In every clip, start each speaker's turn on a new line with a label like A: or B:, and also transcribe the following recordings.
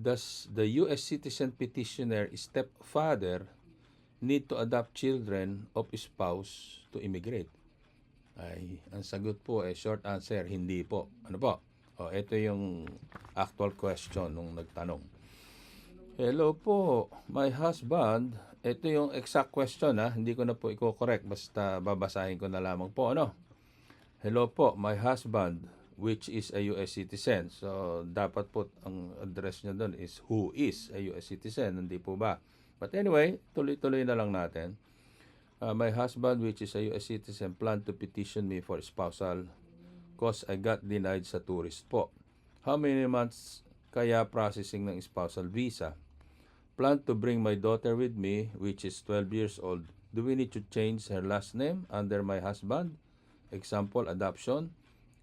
A: Does the U.S. citizen petitioner stepfather need to adopt children of spouse to immigrate? Ay, ang sagot po short answer, hindi po. Ano po? Ito yung actual question nung nagtanong. Hello po, my husband. Ito yung exact question hindi ko na po i-correct, basta babasahin ko na lamang po, ano? Hello po, my husband, which is a US citizen. So, dapat po ang address niya doon is who is a US citizen, hindi po ba? But anyway, tuloy-tuloy na lang natin. My husband, which is a US citizen, plan to petition me for spousal cause I got denied sa tourist po. How many months kaya processing ng spousal visa? Plan to bring my daughter with me, which is 12 years old. Do we need to change her last name under my husband? Example, adoption?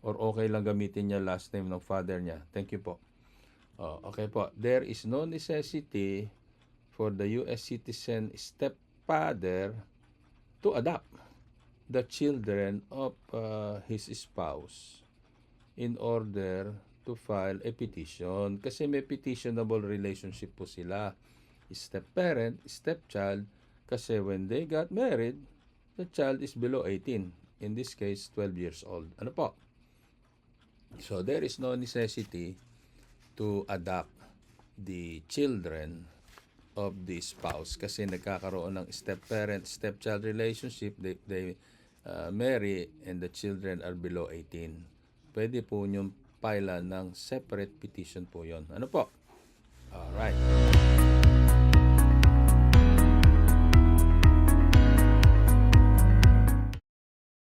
A: Or okay lang gamitin niya last name ng father niya? Thank you po. Okay po. There is no necessity for the U.S. citizen stepfather to adopt the children of his spouse in order to file a petition. Kasi may petitionable relationship po sila. Step-parent, stepchild, kasi when they got married, the child is below 18. In this case, 12 years old. Ano po? So, there is no necessity to adopt the children of the spouse kasi nagkakaroon ng step-parent, stepchild relationship. They marry and the children are below 18. Pwede po niyong file ng separate petition po yon. Ano po? Alright.